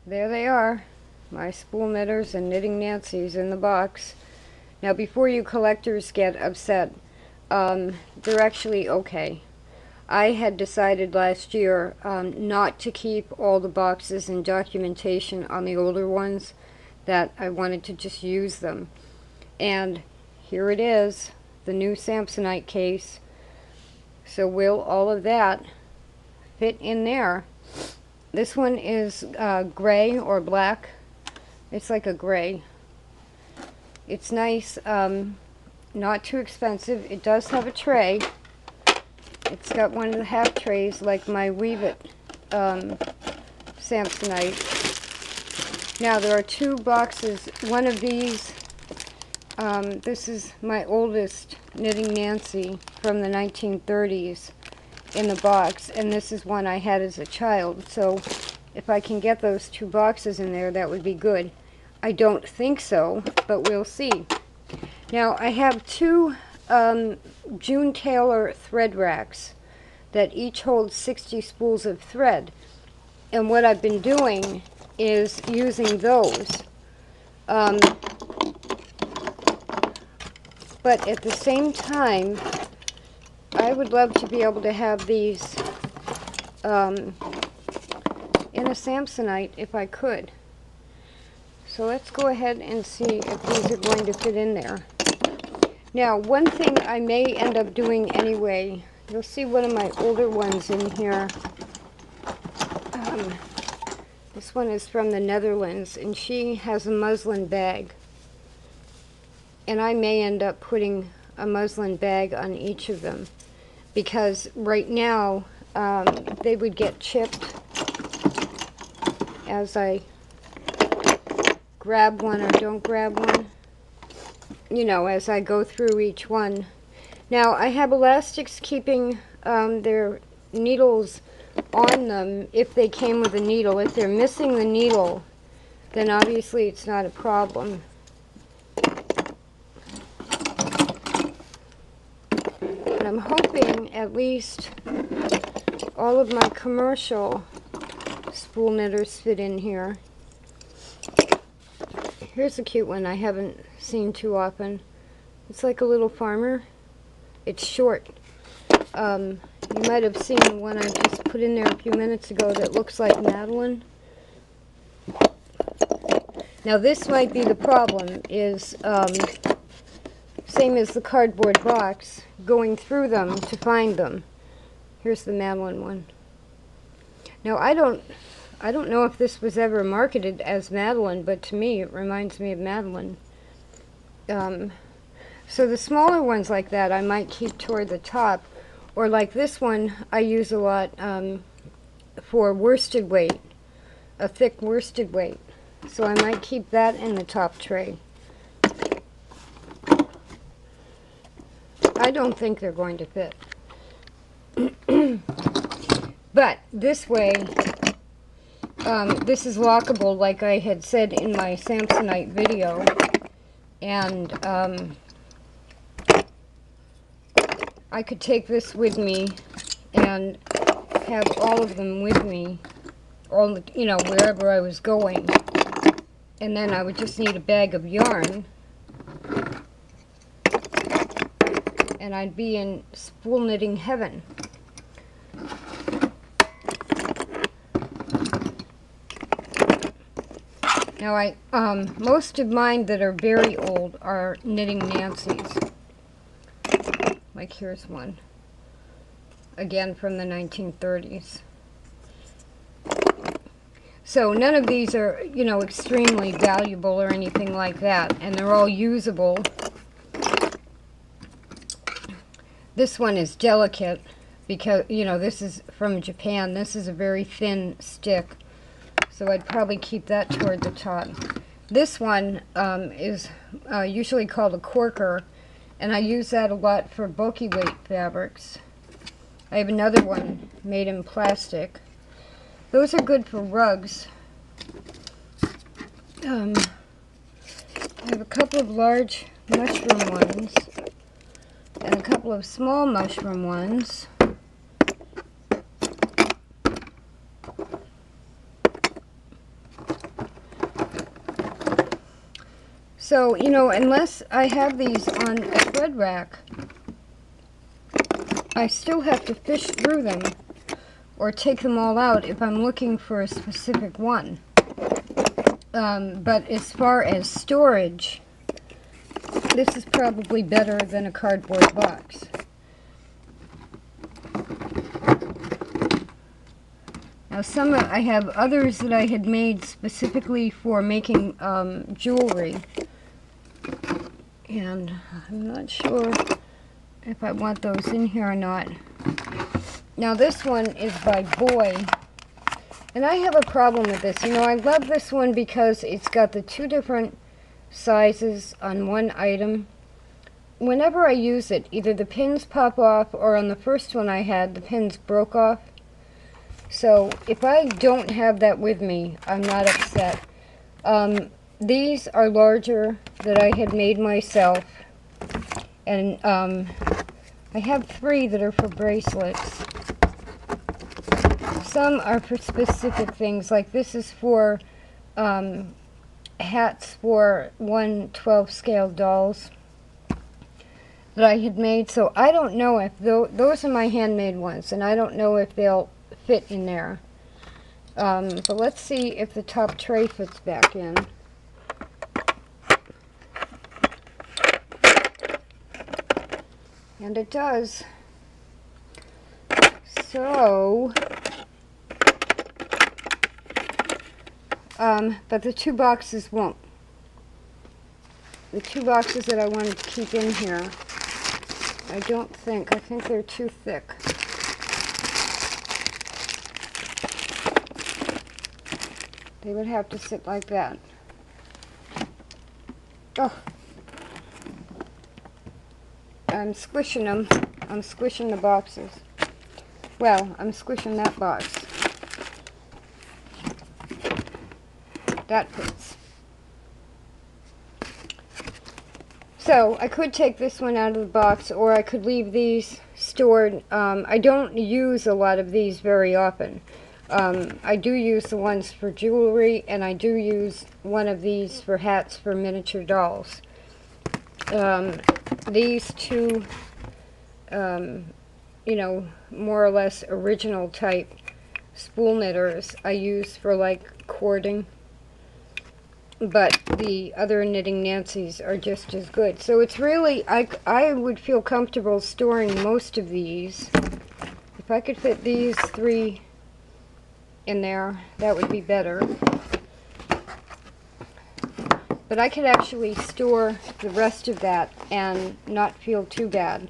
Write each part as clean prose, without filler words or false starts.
there they are, my spool knitters and knitting Nancy's in the box. Now before you collectors get upset, they're actually okay. I had decided last year not to keep all the boxes and documentation on the older ones, that I wanted to just use them. And here it is, the new Samsonite case. So will all of that fit in there? This one is gray or black. It's like a gray. It's nice, not too expensive. It does have a tray. It's got one of the half trays like my Weave It Samsonite. Now there are two boxes. One of these, this is my oldest Knitting Nancy from the 1930s in the box, and this is one I had as a child. So if I can get those two boxes in there, that would be good. I don't think so, but we'll see. Now I have two June Taylor thread racks that each hold 60 spools of thread, and what I've been doing is using those, but at the same time I would love to be able to have these in a Samsonite if I could. So let's go ahead and see if these are going to fit in there. Now, one thing I may end up doing anyway, you'll see one of my older ones in here. This one is from the Netherlands, and she has a muslin bag. And I may end up putting a muslin bag on each of them, because right now they would get chipped as I grab one or don't grab one, you know, as I go through each one. Now I have elastics keeping their needles on them if they came with a needle. If they're missing the needle, then obviously it's not a problem. And I'm hoping at least all of my commercial spool knitters fit in here. Here's a cute one I haven't seen too often. It's like a little farmer. It's short. You might have seen the one I just put in there a few minutes ago that looks like Madeline. Now this might be the problem, is same as the cardboard box, going through them to find them. Here's the Madeline one. Now I don't know if this was ever marketed as Madeline, but to me it reminds me of Madeline. So the smaller ones like that I might keep toward the top, or like this one I use a lot for worsted weight, a thick worsted weight. So I might keep that in the top tray. I don't think they're going to fit. But this way, this is lockable like I had said in my Samsonite video, and I could take this with me and have all of them with me, all, you know, wherever I was going, and then I would just need a bag of yarn and I'd be in spool knitting heaven. Now most of mine that are very old are Knitting Nancy's. Like here's one, again from the 1930s. So none of these are, you know, extremely valuable or anything like that, and they're all usable. This one is delicate because, you know, this is from Japan. This is a very thin stick, so I'd probably keep that toward the top. This one is usually called a corker, and I use that a lot for bulky weight fabrics. I have another one made in plastic. Those are good for rugs. I have a couple of large mushroom ones and a couple of small mushroom ones. So, you know, unless I have these on a thread rack, I still have to fish through them or take them all out if I'm looking for a specific one. But as far as storage, this is probably better than a cardboard box. Now I have others that I had made specifically for making jewelry. And I'm not sure if I want those in here or not. Now this one is by Boy. And I have a problem with this. You know, I love this one because it's got the two different sizes on one item. Whenever I use it, either the pins pop off, or on the first one I had, the pins broke off. So if I don't have that with me, I'm not upset. These are larger that I had made myself. And I have 3 that are for bracelets. Some are for specific things, like this is for hats for 1/12 scale dolls that I had made. So I don't know if those are my handmade ones, and I don't know if they'll fit in there. But let's see if the top tray fits back in. And it does. So, but the 2 boxes won't. The 2 boxes that I wanted to keep in here, I think they're too thick. They would have to sit like that. Oh. I'm squishing them. I'm squishing the boxes. Well, I'm squishing that box. That fits. So, I could take this one out of the box, or I could leave these stored. I don't use a lot of these very often. I do use the ones for jewelry, and I do use one of these for hats for miniature dolls. These 2, you know, more or less original type spool knitters I use for like cording. But the other Knitting Nancy's are just as good. So it's really, I would feel comfortable storing most of these. If I could fit these 3 in there, that would be better. But I could actually store the rest of that and not feel too bad.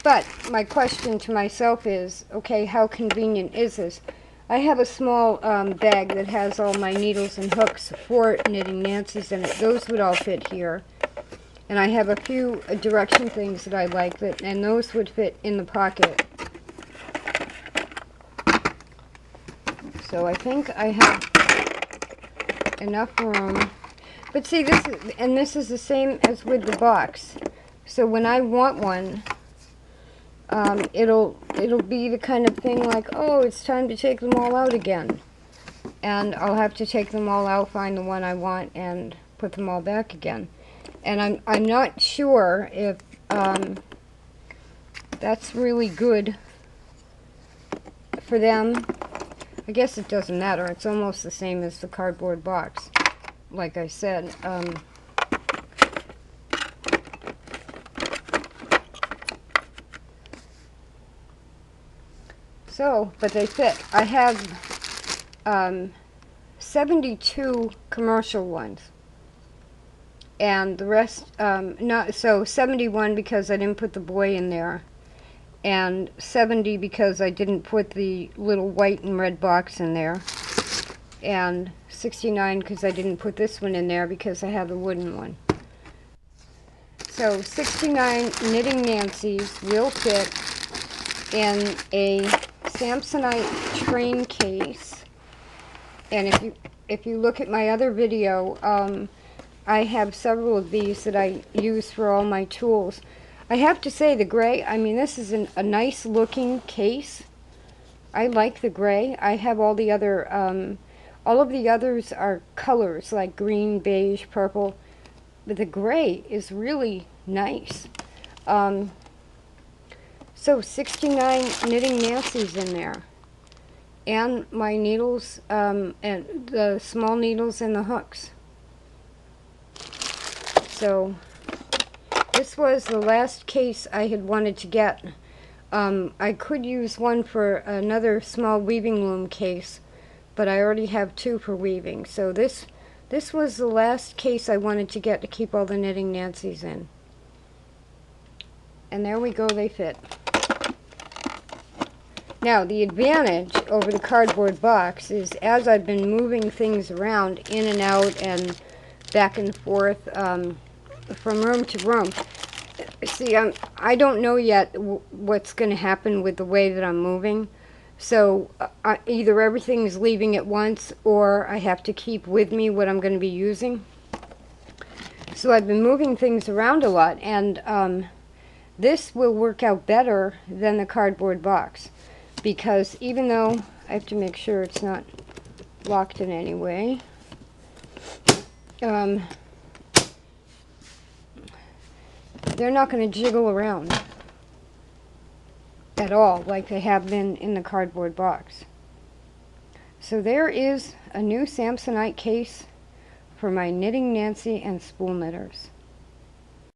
But my question to myself is, okay, how convenient is this? I have a small bag that has all my needles and hooks for Knitting Nancy's in it. Those would all fit here. And I have a few direction things that I like, and those would fit in the pocket. So I think I have enough room. But see, this is the same as with the box. So when I want one, it'll be the kind of thing like, oh, it's time to take them all out again. And I'll have to take them all out, find the one I want, and put them all back again. And I'm not sure if that's really good for them. I guess it doesn't matter. It's almost the same as the cardboard box, like I said. But they fit. I have 72 commercial ones, and the rest, 71 because I didn't put the boy in there, and 70 because I didn't put the little white and red box in there, and 69 because I didn't put this one in there because I have the wooden one. So 69 Knitting Nancy's will fit in a Samsonite train case. And if you look at my other video, I have several of these that I use for all my tools. I have to say the gray, I mean, this is a nice looking case. I like the gray. I have all the other All of the others are colors like green, beige, purple, but the gray is really nice. So 69 knitting Nancy's in there, and my needles, and the small needles and the hooks. So this was the last case I had wanted to get. I could use one for another small weaving loom case, but I already have two for weaving. So this was the last case I wanted to get to keep all the knitting Nancy's in. And there we go, they fit. Now, the advantage over the cardboard box is as I've been moving things around in and out and back and forth from room to room, see, I don't know yet what's going to happen with the way that I'm moving. So either everything's leaving at once or I have to keep with me what I'm going to be using. So I've been moving things around a lot, and this will work out better than the cardboard box. Because even though I have to make sure it's not locked in any way, they're not going to jiggle around at all like they have been in the cardboard box. So there is a new Samsonite case for my Knitting Nancy and spool knitters.